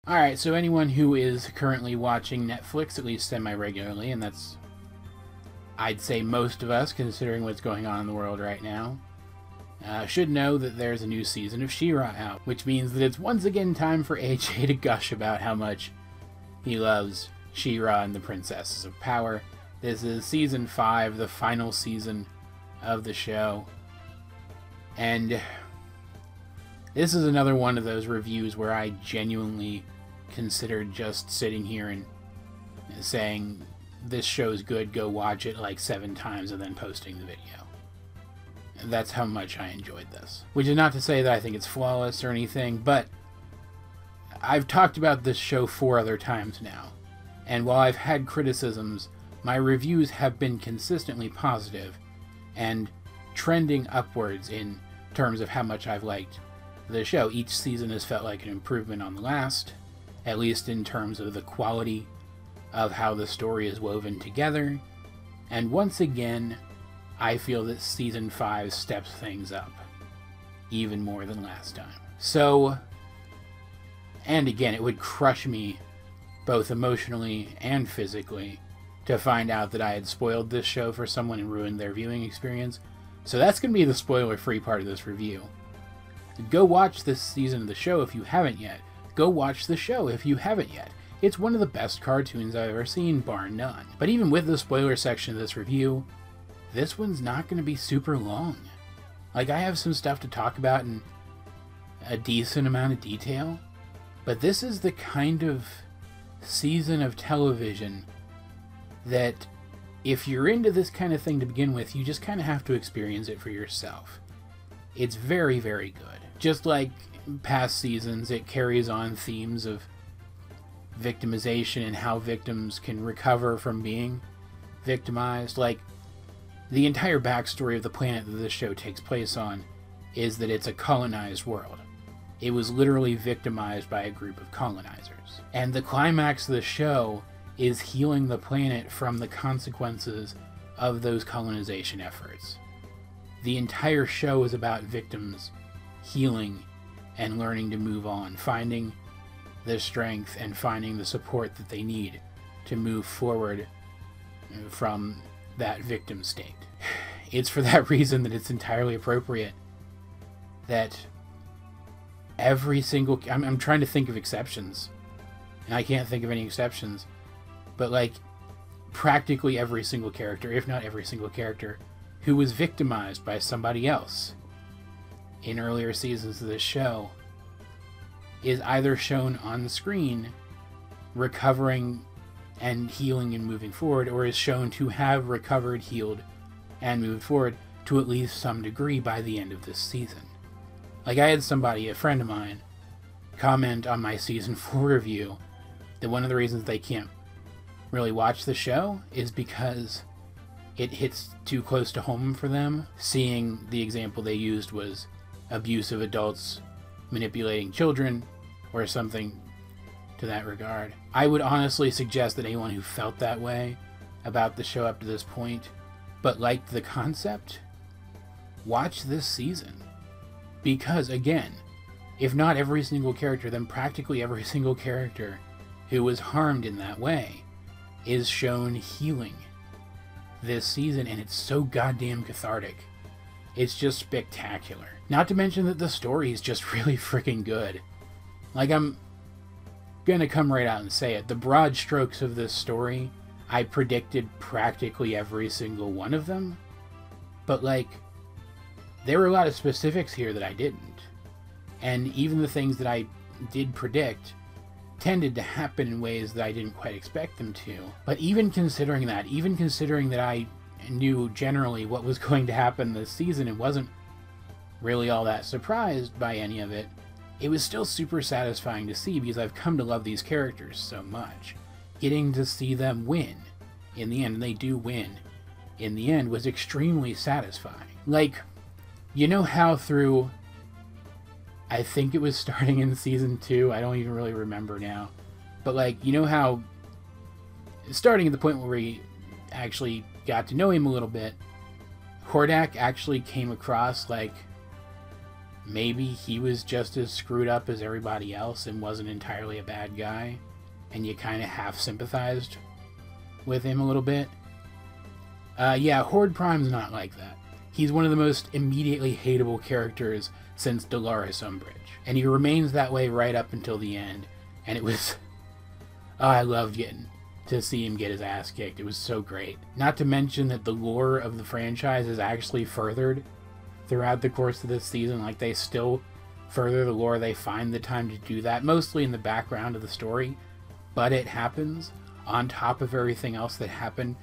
Alright, so anyone who is currently watching Netflix, at least semi-regularly, and that's, I'd say, most of us, considering what's going on in the world right now, should know that there's a new season of She-Ra out, which means that it's once again time for AJ to gush about how much he loves She-Ra and the Princesses of Power. This is Season 5, the final season of the show, and this is another one of those reviews where I genuinely considered just sitting here and saying, this show's good, go watch it like 7 times, and then posting the video. That's how much I enjoyed this. Which is not to say that I think it's flawless or anything, but I've talked about this show 4 other times now, and while I've had criticisms, my reviews have been consistently positive and trending upwards in terms of how much I've liked the show. Each season has felt like an improvement on the last, at least in terms of the quality of how the story is woven together. And once again, I feel that Season 5 steps things up even more than last time. So, and again, it would crush me both emotionally and physically to find out that I had spoiled this show for someone and ruined their viewing experience. So that's going to be the spoiler-free part of this review. Go watch this season of the show if you haven't yet. Go watch the show if you haven't yet. It's one of the best cartoons I've ever seen, bar none. But even with the spoiler section of this review, this one's not going to be super long. Like, I have some stuff to talk about in a decent amount of detail, but this is the kind of season of television that if you're into this kind of thing to begin with, you just kind of have to experience it for yourself. It's very, very good. Just like past seasons, it carries on themes of victimization and how victims can recover from being victimized. Like, the entire backstory of the planet that this show takes place on is that it's a colonized world. It was literally victimized by a group of colonizers. And the climax of the show is healing the planet from the consequences of those colonization efforts. The entire show is about victims healing and learning to move on, finding the strength and finding the support that they need to move forward from that victim state. It's for that reason that it's entirely appropriate that every single... I'm trying to think of exceptions, and I can't think of any exceptions, but like practically every single character, if not every single character, who was victimized by somebody else in earlier seasons of this show is either shown on the screen recovering and healing and moving forward, or is shown to have recovered, healed, and moved forward to at least some degree by the end of this season. Like, I had somebody, a friend of mine, comment on my Season 4 review that one of the reasons they can't really watch the show is because it hits too close to home for them, seeing the example they used was abusive adults manipulating children or something to that regard. I would honestly suggest that anyone who felt that way about the show up to this point, but liked the concept, watch this season. Because, again, if not every single character, then practically every single character who was harmed in that way is shown healing this season, and it's so goddamn cathartic. It's just spectacular. Not to mention that the story is just really freaking good. Like, I'm gonna come right out and say it. The broad strokes of this story, I predicted practically every single one of them. But, like, there were a lot of specifics here that I didn't. And even the things that I did predict tended to happen in ways that I didn't quite expect them to. But even considering that I knew generally what was going to happen this season and wasn't really all that surprised by any of it, it was still super satisfying to see because I've come to love these characters so much. Getting to see them win in the end, and they do win in the end, was extremely satisfying. Like, you know how through, I think it was starting in Season 2, I don't even really remember now, but like, you know how starting at the point where we actually got to know him a little bit, Hordak actually came across like maybe he was just as screwed up as everybody else and wasn't entirely a bad guy, and you kind of half sympathized with him a little bit. Yeah, Horde Prime's not like that. He's one of the most immediately hateable characters since Dolores Umbridge, and he remains that way right up until the end, and it was... Oh, I loved getting to see him get his ass kicked. It was so great. Not to mention that the lore of the franchise is actually furthered throughout the course of this season. Like, they still further the lore. They find the time to do that, mostly in the background of the story, but it happens on top of everything else that happened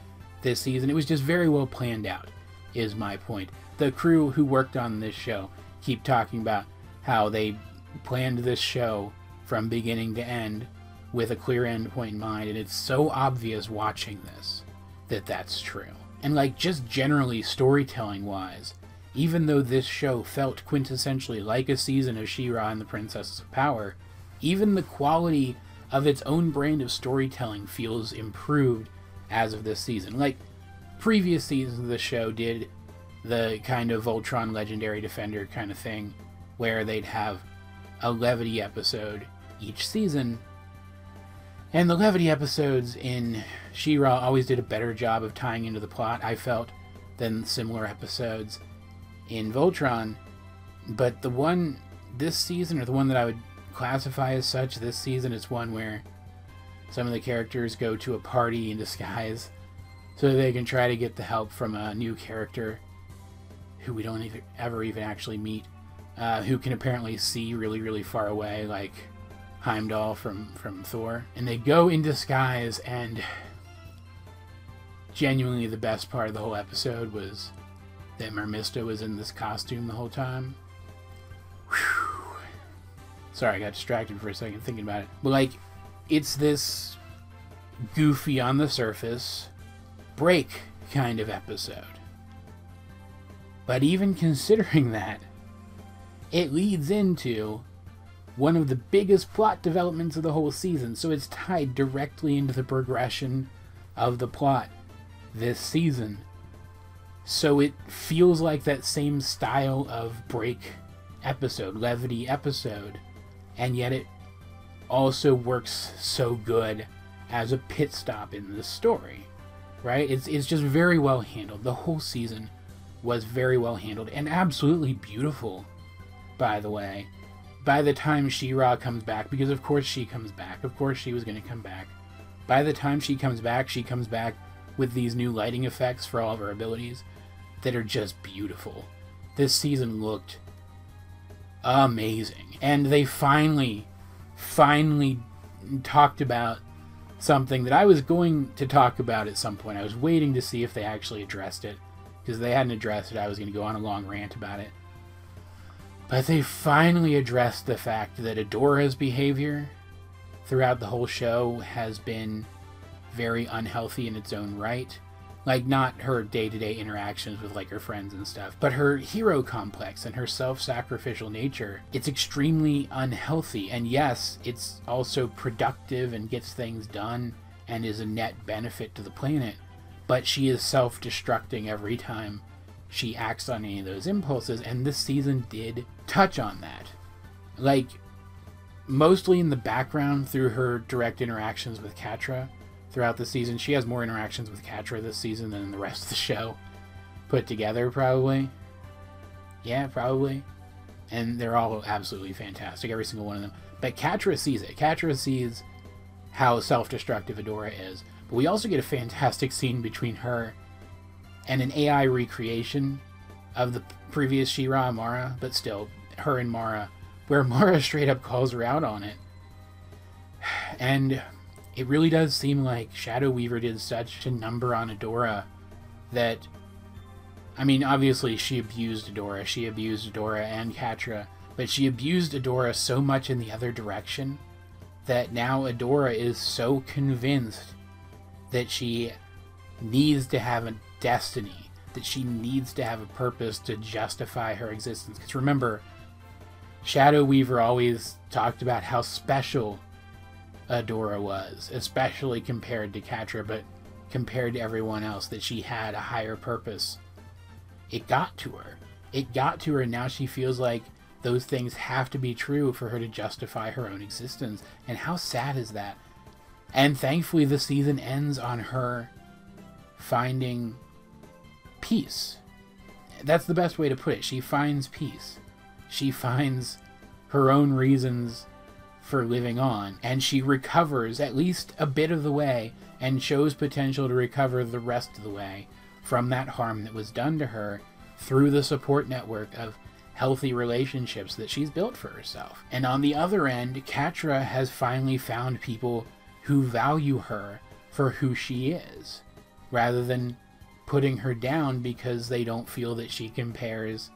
this season. It was just very well planned out, is my point. The crew who worked on this show keep talking about how they planned this show from beginning to end with a clear end point in mind, and it's so obvious watching this that that's true. And like, just generally storytelling wise, even though this show felt quintessentially like a season of She-Ra and the Princesses of Power, even the quality of its own brand of storytelling feels improved as of this season. Like, previous seasons of the show did the kind of Voltron Legendary Defender kind of thing, where they'd have a levity episode each season, and the levity episodes in She-Ra always did a better job of tying into the plot, I felt, than similar episodes in Voltron. But the one this season, or the one that I would classify as such this season, is one where some of the characters go to a party in disguise so they can try to get the help from a new character who we don't ever even actually meet, who can apparently see really, really far away, like Heimdall from Thor. And they go in disguise, and genuinely the best part of the whole episode was that Mermista was in this costume the whole time. Whew. Sorry, I got distracted for a second thinking about it. But like, it's this goofy on the surface break kind of episode. But even considering that, it leads into one of the biggest plot developments of the whole season, so it's tied directly into the progression of the plot this season. So it feels like that same style of break episode, levity episode, and yet it also works so good as a pit stop in the story, right? It's just very well handled. The whole season was very well handled and absolutely beautiful, by the way. By the time She-Ra comes back, because of course she comes back, of course she was going to come back. By the time she comes back with these new lighting effects for all of her abilities that are just beautiful. This season looked amazing. And they finally talked about something that I was going to talk about at some point. I was waiting to see if they actually addressed it, because if they hadn't addressed it, I was going to go on a long rant about it. But they finally addressed the fact that Adora's behavior throughout the whole show has been very unhealthy in its own right. Like, not her day-to-day interactions with, like, her friends and stuff, but her hero complex and her self-sacrificial nature. It's extremely unhealthy, and yes, it's also productive and gets things done and is a net benefit to the planet, but she is self-destructing every time she acts on any of those impulses, and this season did touch on that. Like, mostly in the background through her direct interactions with Catra throughout the season. She has more interactions with Catra this season than in the rest of the show put together, probably. Yeah, probably. And they're all absolutely fantastic, every single one of them. But Catra sees it. Catra sees how self-destructive Adora is. But we also get a fantastic scene between her and an AI recreation of the previous She-Ra and Mara, but still, her and Mara, where Mara straight up calls her out on it. And it really does seem like Shadow Weaver did such a number on Adora that, I mean, obviously she abused Adora. She abused Adora and Catra, but she abused Adora so much in the other direction that now Adora is so convinced that she needs to have a destiny, that she needs to have a purpose to justify her existence. Because remember, Shadow Weaver always talked about how special Adora was, especially compared to Catra, but compared to everyone else, that she had a higher purpose. It got to her. It got to her, and now she feels like Those things have to be true for her to justify her own existence. And how sad is that? And thankfully the season ends on her finding peace. That's the best way to put it. She finds peace. She finds her own reasons for living on, and she recovers at least a bit of the way and shows potential to recover the rest of the way from that harm that was done to her through the support network of healthy relationships that she's built for herself. And on the other end, Catra has finally found people who value her for who she is, rather than putting her down because they don't feel that she compares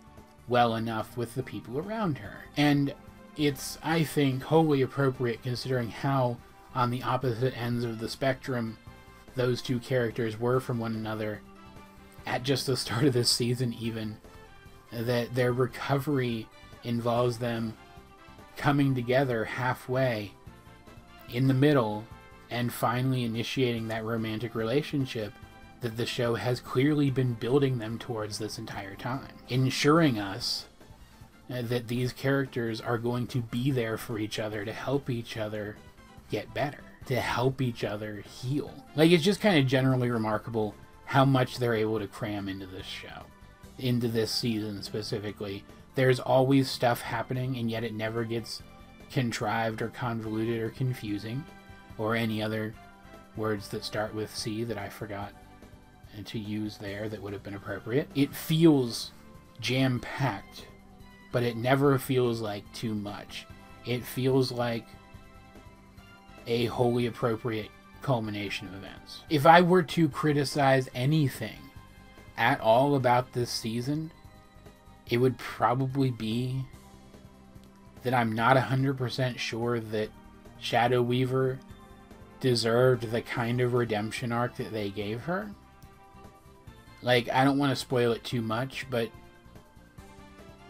well enough with the people around her. And it's, I think, wholly appropriate considering how on the opposite ends of the spectrum those two characters were from one another at just the start of this season even, that their recovery involves them coming together halfway in the middle and finally initiating that romantic relationship that the show has clearly been building them towards this entire time, ensuring us that these characters are going to be there for each other to help each other get better, to help each other heal. Like, it's just kind of generally remarkable how much they're able to cram into this show, into this season specifically. There's always stuff happening, and yet it never gets contrived or convoluted or confusing, or any other words that start with C that I forgot to use there that would have been appropriate. It feels jam-packed, but it never feels like too much. It feels like a wholly appropriate culmination of events. If I were to criticize anything at all about this season, it would probably be that I'm not 100% sure that Shadow Weaver deserved the kind of redemption arc that they gave her. Like, I don't want to spoil it too much, but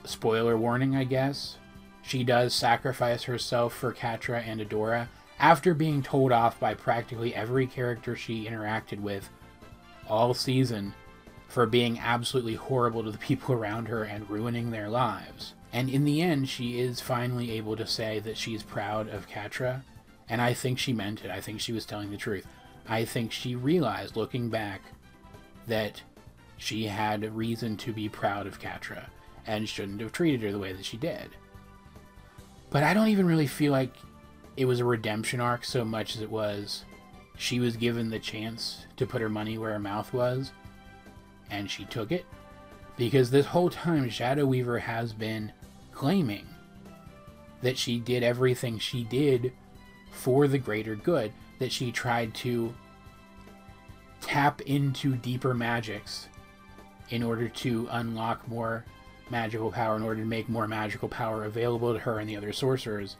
spoiler warning, I guess. She does sacrifice herself for Catra and Adora after being told off by practically every character she interacted with all season for being absolutely horrible to the people around her and ruining their lives. And in the end, she is finally able to say that she's proud of Catra, and I think she meant it. I think she was telling the truth. I think she realized, looking back, that she had reason to be proud of Catra and shouldn't have treated her the way that she did. But I don't even really feel like it was a redemption arc so much as it was she was given the chance to put her money where her mouth was, and she took it. Because this whole time, Shadow Weaver has been claiming that she did everything she did for the greater good, that she tried to tap into deeper magics in order to unlock more magical power, in order to make more magical power available to her and the other sorcerers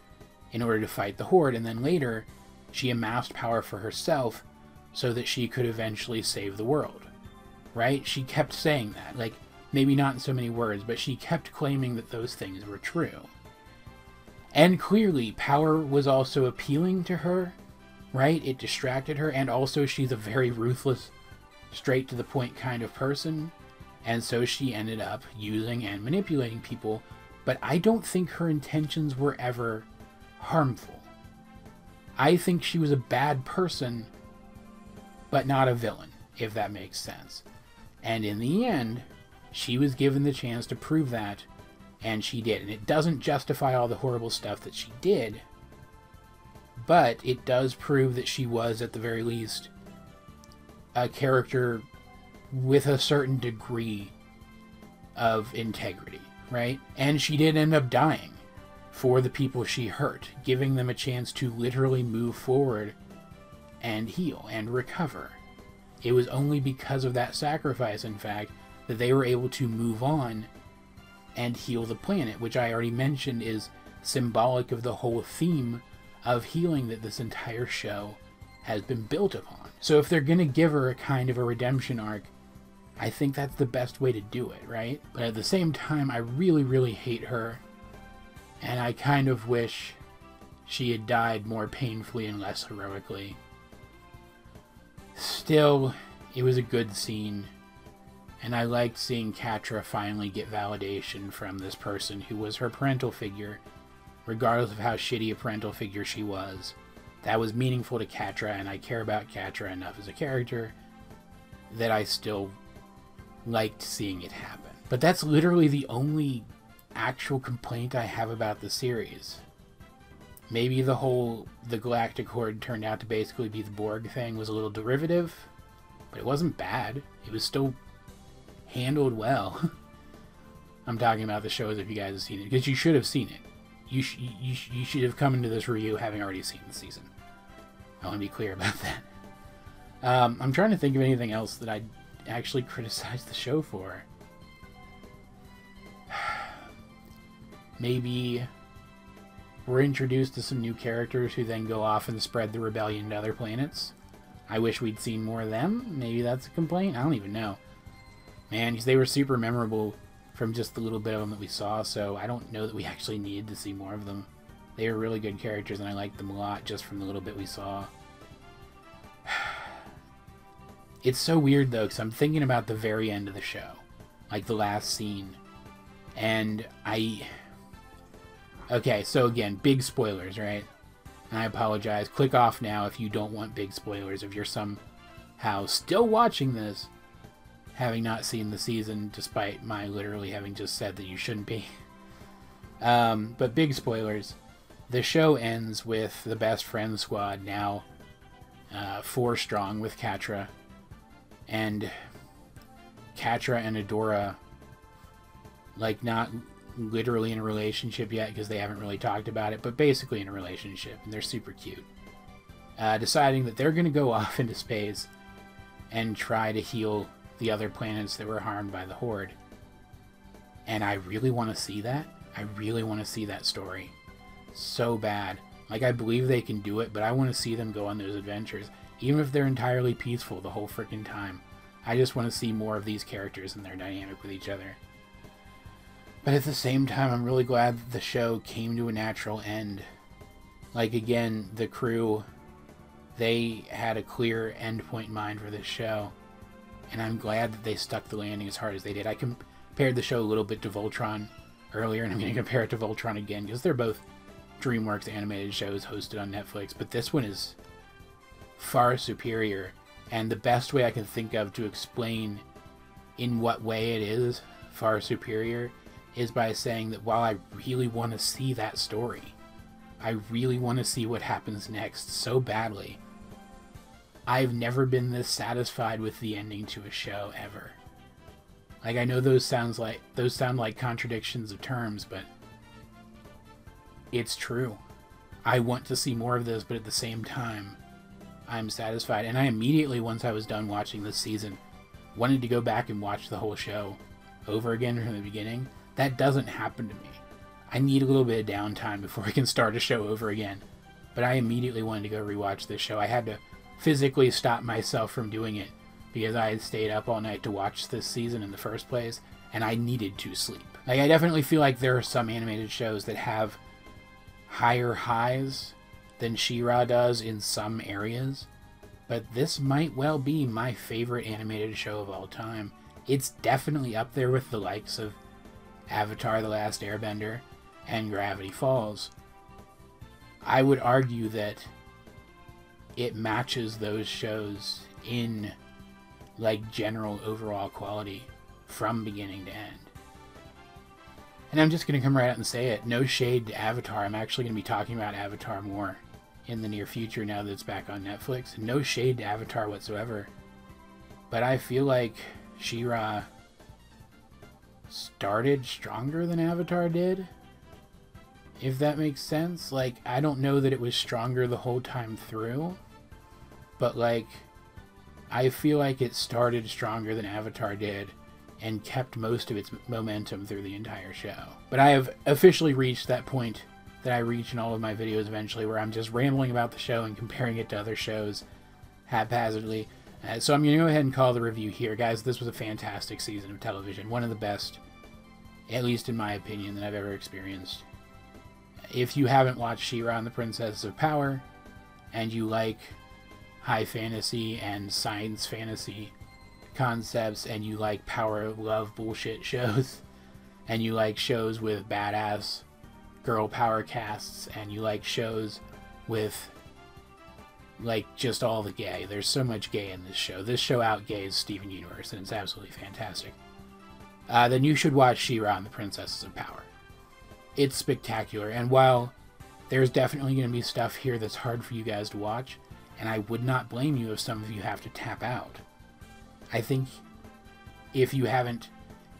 in order to fight the Horde. And then later, she amassed power for herself so that she could eventually save the world. Right? She kept saying that. Like, maybe not in so many words, but she kept claiming that those things were true. And clearly, power was also appealing to her, right? It distracted her, and also she's a very ruthless, straight-to-the-point kind of person, and so she ended up using and manipulating people, but I don't think her intentions were ever harmful. I think she was a bad person, but not a villain, if that makes sense. And in the end, she was given the chance to prove that, and she did. And it doesn't justify all the horrible stuff that she did, but it does prove that she was, at the very least, a character with a certain degree of integrity, right? And she did end up dying for the people she hurt, giving them a chance to literally move forward and heal and recover. It was only because of that sacrifice, in fact, that they were able to move on and heal the planet, which I already mentioned is symbolic of the whole theme of healing that this entire show has been built upon. So if they're going to give her a kind of a redemption arc, I think that's the best way to do it, right? But at the same time, I really, really hate her, and I kind of wish she had died more painfully and less heroically. Still, it was a good scene, And I liked seeing Catra finally get validation from this person who was her parental figure, regardless of how shitty a parental figure she was. That was meaningful to Catra, and I care about Catra enough as a character that I still liked seeing it happen. But that's literally the only actual complaint I have about the series. Maybe the Galactic Horde turned out to basically be the Borg thing was a little derivative, but it wasn't bad. It was still handled well. I'm talking about the show as if you guys have seen it, because you should have seen it. You should have come into this review having already seen the season. I want to be clear about that. I'm trying to think of anything else that I'd actually criticize the show for. Maybe we're introduced to some new characters who then go off and spread the rebellion to other planets. I wish we'd seen more of them. Maybe that's a complaint. I don't even know. Man, because they were super memorable from just the little bit of them that we saw, so I don't know that we actually needed to see more of them. They were really good characters, and I liked them a lot just from the little bit we saw. It's so weird, though, because I'm thinking about the very end of the show. Like, the last scene. And okay, so again, big spoilers, right? And I apologize. Click off now if you don't want big spoilers. If you're somehow still watching this, having not seen the season, despite my literally having just said that you shouldn't be. But big spoilers. The show ends with the best friend squad now 4 strong with Catra. And Catra and Adora, like, not literally in a relationship yet because they haven't really talked about it, but basically in a relationship, and they're super cute. Deciding that they're going to go off into space and try to heal the other planets that were harmed by the Horde. And I really want to see that. I really want to see that story. So bad. Like, I believe they can do it, but I want to see them go on those adventures. Even if they're entirely peaceful the whole freaking time. I just want to see more of these characters and their dynamic with each other. But at the same time, I'm really glad that the show came to a natural end. Like, again, the crew, they had a clear endpoint in mind for this show. And I'm glad that they stuck the landing as hard as they did. I compared the show a little bit to Voltron earlier, and I'm going to compare it to Voltron again, because they're both DreamWorks animated shows hosted on Netflix. But this one is far superior. And the best way I can think of to explain in what way it is far superior is by saying that while I really want to see that story, I really want to see what happens next so badly, I've never been this satisfied with the ending to a show ever. Like, I know those sound like contradictions of terms, but it's true. I want to see more of this, but at the same time, I'm satisfied. And I immediately, once I was done watching this season, wanted to go back and watch the whole show over again from the beginning. That doesn't happen to me. I need a little bit of downtime before I can start a show over again. But I immediately wanted to go rewatch this show. I had to physically stop myself from doing it because I had stayed up all night to watch this season in the first place, and I needed to sleep. Like, I definitely feel like there are some animated shows that have higher highs than She-Ra does in some areas, but this might well be my favorite animated show of all time. It's definitely up there with the likes of Avatar: The Last Airbender and Gravity Falls. I would argue that it matches those shows in, like, general overall quality from beginning to end. And I'm just going to come right out and say it. No shade to Avatar. I'm actually going to be talking about Avatar more in the near future now that it's back on Netflix. No shade to Avatar whatsoever. But I feel like She-Ra started stronger than Avatar did, if that makes sense. Like, I don't know that it was stronger the whole time through, but, like, I feel like it started stronger than Avatar did and kept most of its momentum through the entire show. But I have officially reached that point that I reach in all of my videos eventually, where I'm just rambling about the show and comparing it to other shows haphazardly. So I'm going to go ahead and call the review here. Guys, this was a fantastic season of television. One of the best, at least in my opinion, that I've ever experienced. If you haven't watched She-Ra and the Princesses of Power, and you like high fantasy and science fantasy concepts and you like power of love bullshit shows, and you like shows with badass girl power casts, and you like shows with like just all the gay. There's so much gay in this show. This show outgays Steven Universe, and it's absolutely fantastic. Then you should watch She-Ra and the Princesses of Power. It's spectacular, and while there's definitely going to be stuff here that's hard for you guys to watch, and I would not blame you if some of you have to tap out, I think if you haven't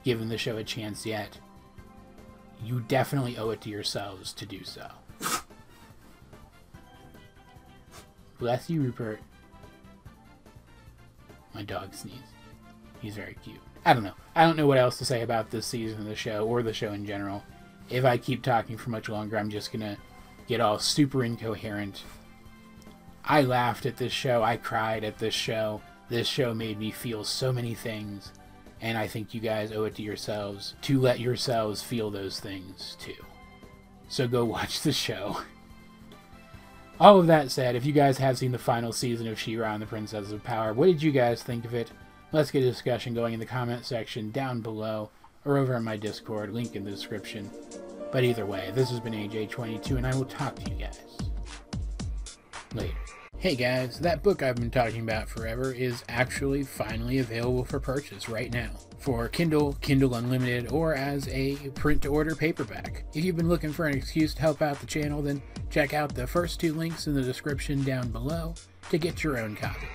given the show a chance yet, you definitely owe it to yourselves to do so. Bless you, Rupert. My dog sneezed. He's very cute. I don't know. I don't know what else to say about this season of the show, or the show in general. If I keep talking for much longer, I'm just gonna get all super incoherent. I laughed at this show. I cried at this show. This show made me feel so many things. And I think you guys owe it to yourselves to let yourselves feel those things too. So go watch the show. All of that said, if you guys have seen the final season of She-Ra and the Princesses of Power, what did you guys think of it? Let's get a discussion going in the comment section down below, or over on my Discord, link in the description. But either way, this has been AJ22, and I will talk to you guys later. Hey guys, that book I've been talking about forever is actually finally available for purchase right now. For Kindle, Kindle Unlimited, or as a print-to-order paperback. If you've been looking for an excuse to help out the channel, then check out the first two links in the description down below to get your own copy.